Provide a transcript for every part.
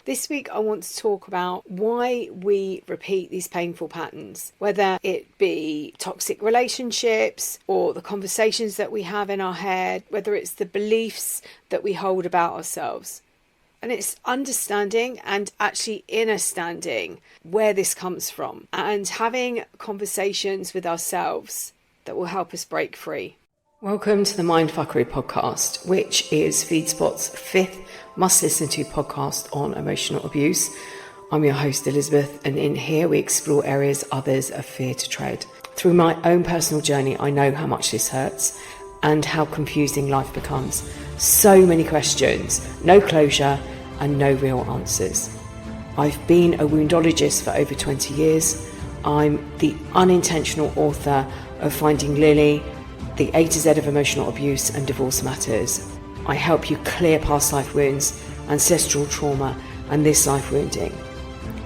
This week I want to talk about why we repeat these painful patterns, whether it be toxic relationships or the conversations that we have in our head, whether it's the beliefs that we hold about ourselves. And it's understanding and actually understanding where this comes from and having conversations with ourselves that will help us break free. Welcome to the Mindfuckery podcast, which is FeedSpot's fifth must-listen to podcast on emotional abuse. I'm your host, Elizabeth, and in here we explore areas others are feared to tread. Through my own personal journey, I know how much this hurts and how confusing life becomes. So many questions, no closure, and no real answers. I've been a woundologist for over 20 years. I'm the unintentional author of Finding Lily, the A to Z of emotional abuse and divorce matters. I help you clear past life wounds, ancestral trauma, and this life wounding.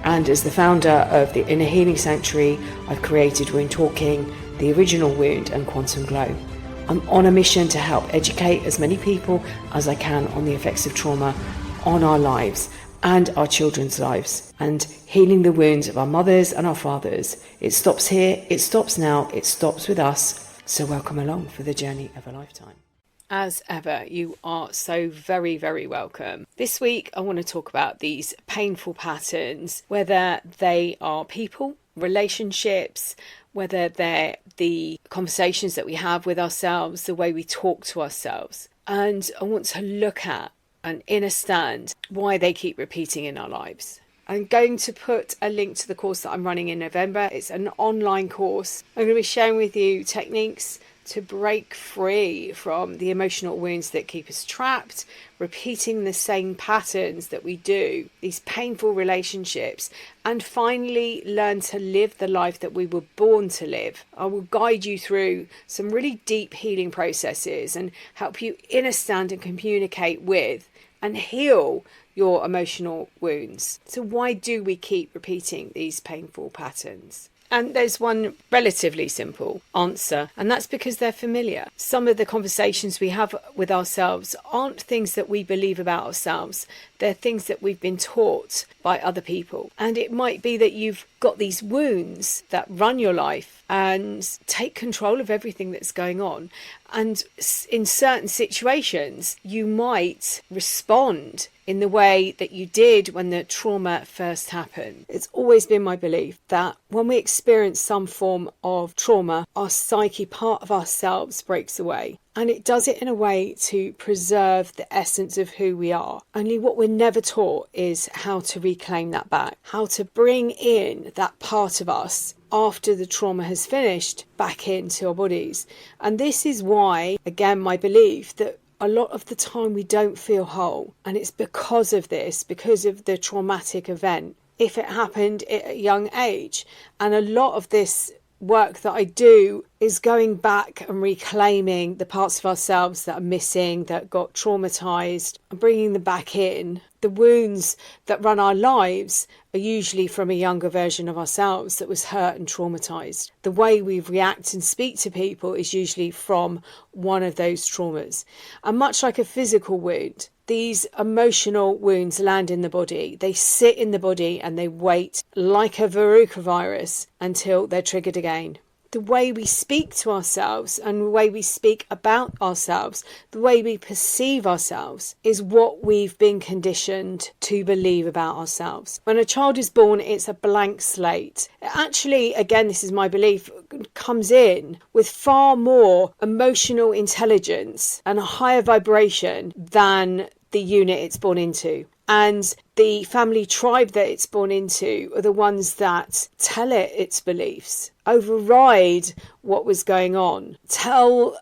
And as the founder of the Inner Healing Sanctuary, I've created Wound Talking, The Original Wound, and Quantum Glow. I'm on a mission to help educate as many people as I can on the effects of trauma on our lives and our children's lives, and healing the wounds of our mothers and our fathers. It stops here, it stops now, it stops with us. So welcome along for the journey of a lifetime. As ever, you are so very, very welcome. This week, I want to talk about these painful patterns, whether they are people, relationships, whether they're the conversations that we have with ourselves, the way we talk to ourselves. And I want to look at and understand why they keep repeating in our lives. I'm going to put a link to the course that I'm running in November. It's an online course. I'm going to be sharing with you techniques to break free from the emotional wounds that keep us trapped, repeating the same patterns that we do, these painful relationships, and finally learn to live the life that we were born to live. I will guide you through some really deep healing processes and help you understand and communicate with and heal your emotional wounds. So why do we keep repeating these painful patterns? And there's one relatively simple answer, and that's because they're familiar. Some of the conversations we have with ourselves aren't things that we believe about ourselves. They're things that we've been taught by other people. And it might be that you've got these wounds that run your life and take control of everything that's going on. And in certain situations, you might respond in the way that you did when the trauma first happened. It's always been my belief that when we experience some form of trauma, our psyche, part of ourselves, breaks away. And it does it in a way to preserve the essence of who we are. Only what we're never taught is how to reclaim that back, how to bring in that part of us after the trauma has finished back into our bodies. And this is why, again, my belief that a lot of the time we don't feel whole. And it's because of this, because of the traumatic event, if it happened at a young age. And a lot of this work that I do is going back and reclaiming the parts of ourselves that are missing, that got traumatized, and bringing them back in. The wounds that run our lives are usually from a younger version of ourselves that was hurt and traumatized. The way we react and speak to people is usually from one of those traumas. And much like a physical wound, these emotional wounds land in the body. They sit in the body and they wait like a verruca virus until they're triggered again. The way we speak to ourselves and the way we speak about ourselves, the way we perceive ourselves is what we've been conditioned to believe about ourselves. When a child is born, it's a blank slate. It actually, again, this is my belief, comes in with far more emotional intelligence and a higher vibration than the unit it's born into. And the family tribe that it's born into are the ones that tell it its beliefs, override what was going on, tell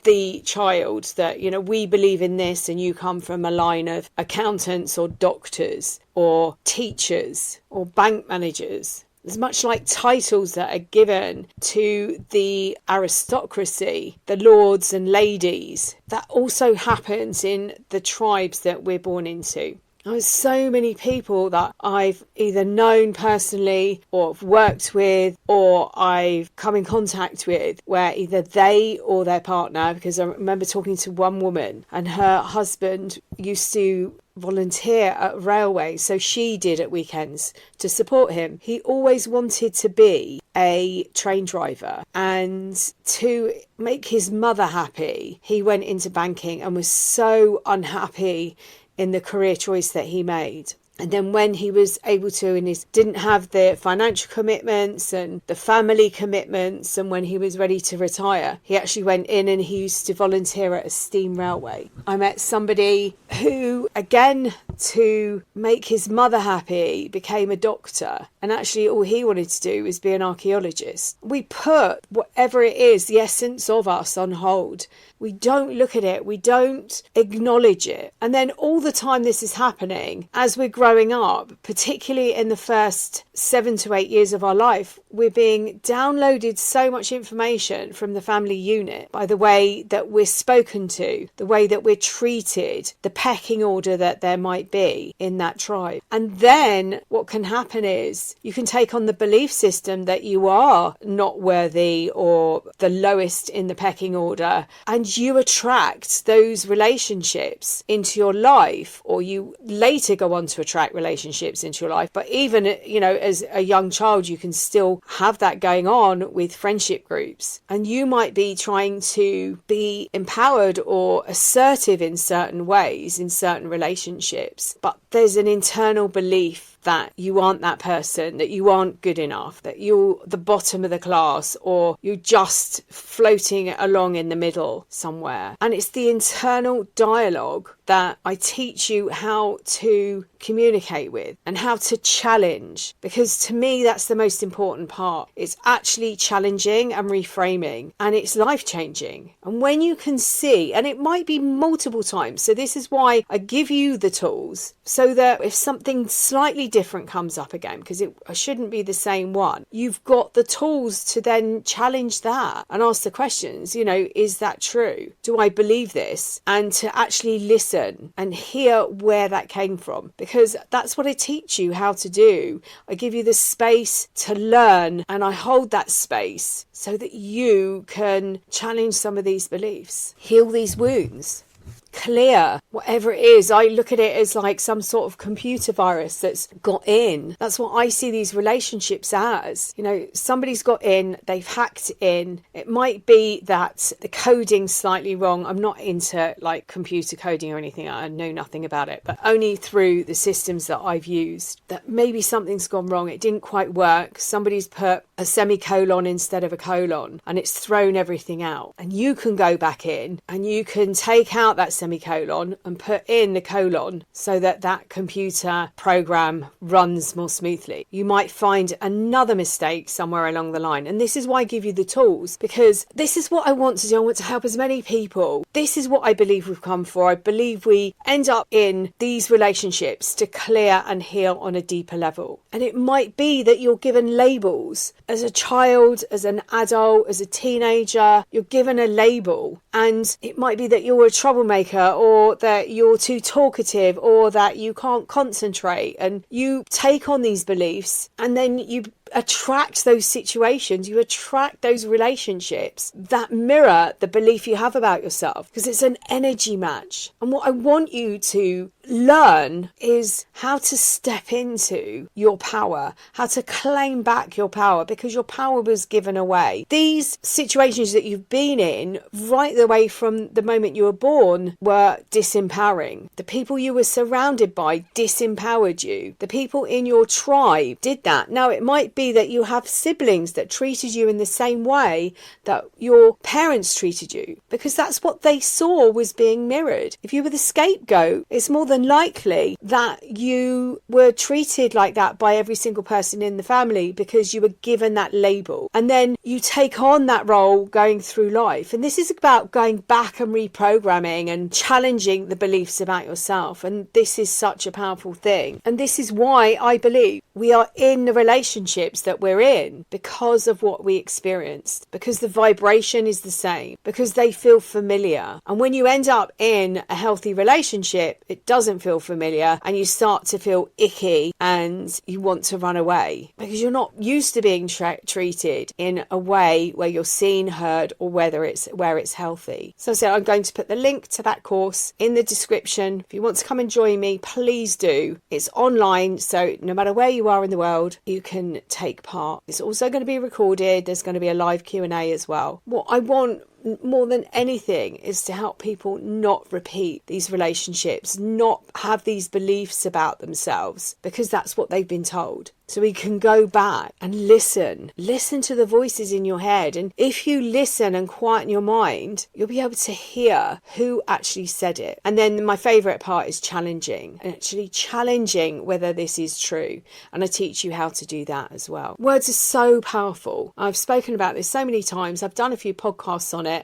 the child that, you know, we believe in this and you come from a line of accountants or doctors or teachers or bank managers. It's much like titles that are given to the aristocracy, the lords and ladies. That also happens in the tribes that we're born into. There's so many people that I've either known personally or have worked with or I've come in contact with where either they or their partner, because I remember talking to one woman and her husband used to volunteer at railways, so she did at weekends to support him. He always wanted to be a train driver, and to make his mother happy, he went into banking and was so unhappy in the career choice that he made. And then when he was able to and didn't have the financial commitments and the family commitments, and when he was ready to retire, he actually went in and he used to volunteer at a steam railway. I met somebody who, again, to make his mother happy, became a doctor. And actually all he wanted to do was be an archaeologist. We put whatever it is, the essence of us, on hold. We don't look at it. We don't acknowledge it. And then all the time this is happening, as we're growing up, particularly in the first 7 to 8 years of our life, we're being downloaded so much information from the family unit by the way that we're spoken to, the way that we're treated, the pecking order that there might be in that tribe. And then what can happen is you can take on the belief system that you are not worthy or the lowest in the pecking order, and you attract those relationships into your life, or you later go on to attract relationships into your life. But even, as a young child, you can still have that going on with friendship groups, and you might be trying to be empowered or assertive in certain ways in certain relationships, but there's an internal belief that you aren't that person, that you aren't good enough, that you're the bottom of the class, or you're just floating along in the middle somewhere. And it's the internal dialogue that I teach you how to communicate with and how to challenge, because to me that's the most important part. It's actually challenging and reframing, and it's life-changing. And when you can see, and it might be multiple times, so this is why I give you the tools, so that if something slightly different comes up again, because it shouldn't be the same one, you've got the tools to then challenge that and ask the questions, is that true? Do I believe this? And to actually listen and hear where that came from, because that's what I teach you how to do. I give you the space to learn, and I hold that space so that you can challenge some of these beliefs, heal these wounds, clear whatever it is. I look at it as like some sort of computer virus that's got in. That's what I see these relationships as. Somebody's got in, they've hacked in. It might be that the coding's slightly wrong. I'm not into like computer coding or anything. I know nothing about it, but only through the systems that I've used, that maybe something's gone wrong. It didn't quite work. Somebody's put a semicolon instead of a colon, and it's thrown everything out. And you can go back in and you can take out that semicolon and put in the colon so that that computer program runs more smoothly. You might find another mistake somewhere along the line. And this is why I give you the tools, because this is what I want to do. I want to help as many people. This is what I believe we've come for. I believe we end up in these relationships to clear and heal on a deeper level. And it might be that you're given labels as a child, as an adult, as a teenager. You're given a label, and it might be that you're a troublemaker, or that you're too talkative, or that you can't concentrate, and you take on these beliefs, and then you attract those situations, you attract those relationships that mirror the belief you have about yourself, because it's an energy match. And what I want you to learn is how to step into your power, how to claim back your power, because your power was given away. These situations that you've been in right the way from the moment you were born were disempowering. The people you were surrounded by disempowered you. The people in your tribe did that. Now, it might be that you have siblings that treated you in the same way that your parents treated you, because that's what they saw was being mirrored. If you were the scapegoat, it's more than likely that you were treated like that by every single person in the family, because you were given that label, and then you take on that role going through life. And this is about going back and reprogramming and challenging the beliefs about yourself. And this is such a powerful thing, and this is why I believe we are in the relationship relationships that we're in because of what we experienced, because the vibration is the same, because they feel familiar. And when you end up in a healthy relationship, it doesn't feel familiar and you start to feel icky and you want to run away because you're not used to being treated in a way where you're seen, heard, or where it's healthy. So I said, I'm going to put the link to that course in the description. If you want to come and join me, please do. It's online, so no matter where you are in the world, you can take part. It's also going to be recorded. There's going to be a live Q&A as well. What I want more than anything is to help people not repeat these relationships, not have these beliefs about themselves, because that's what they've been told. So we can go back and listen to the voices in your head. And if you listen and quieten your mind, you'll be able to hear who actually said it. And then my favourite part is challenging, and actually challenging whether this is true. And I teach you how to do that as well. Words are so powerful. I've spoken about this so many times. I've done a few podcasts on it,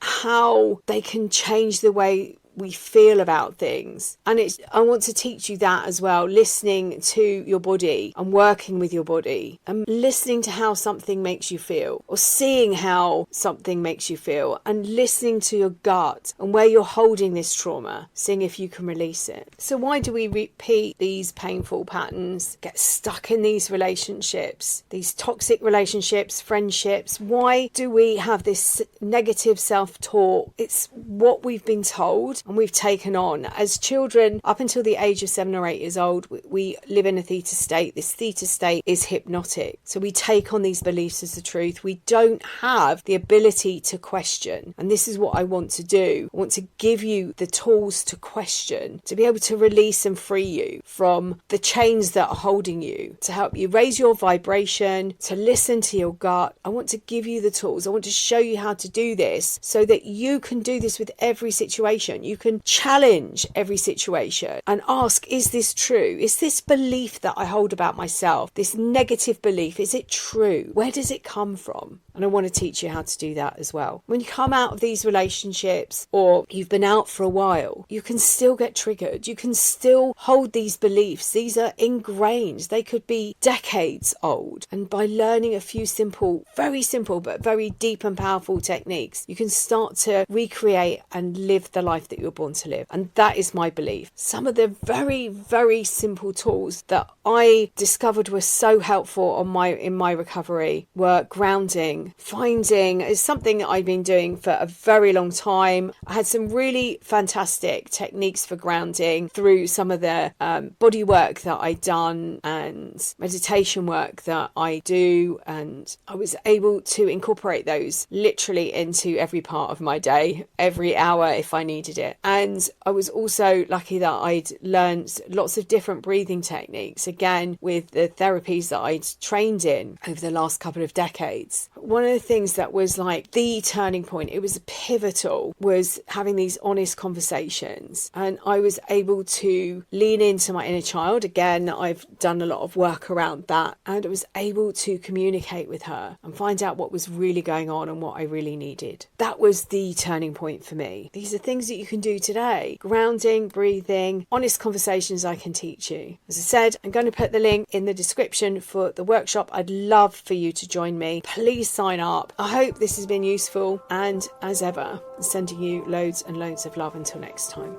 how they can change the way we feel about things. And I want to teach you that as well, listening to your body and working with your body and listening to how something makes you feel, or seeing how something makes you feel, and listening to your gut and where you're holding this trauma, seeing if you can release it. So why do we repeat these painful patterns, get stuck in these relationships, these toxic relationships, friendships? Why do we have this negative self-talk? It's what we've been told and we've taken on. As children, up until the age of 7 or 8 years old, we live in a theta state. This theta state is hypnotic. So we take on these beliefs as the truth. We don't have the ability to question. And this is what I want to do. I want to give you the tools to question, to be able to release and free you from the chains that are holding you, to help you raise your vibration, to listen to your gut. I want to give you the tools. I want to show you how to do this so that you can do this with every situation. You can challenge every situation and ask, is this true? Is this belief that I hold about myself, this negative belief, is it true? Where does it come from? And I want to teach you how to do that as well. When you come out of these relationships, or you've been out for a while, you can still get triggered. You can still hold these beliefs. These are ingrained. They could be decades old. And by learning a few very simple, but very deep and powerful techniques, you can start to recreate and live the life that you're born to live. And that is my belief. Some of the very, very simple tools that I discovered were so helpful in my recovery were grounding. Finding is something that I've been doing for a very long time. I had some really fantastic techniques for grounding through some of the body work that I'd done and meditation work that I do, and I was able to incorporate those literally into every part of my day, every hour if I needed it. And I was also lucky that I'd learned lots of different breathing techniques, again with the therapies that I'd trained in over the last couple of decades. One of the things that was like the turning point, it was pivotal, was having these honest conversations. And I was able to lean into my inner child. Again, I've done a lot of work around that. And I was able to communicate with her and find out what was really going on and what I really needed. That was the turning point for me. These are things that you can do today. Grounding, breathing, honest conversations I can teach you. As I said, I'm going to put the link in the description for the workshop. I'd love for you to join me. Please sign up. I hope this has been useful, and as ever, I'm sending you loads and loads of love until next time.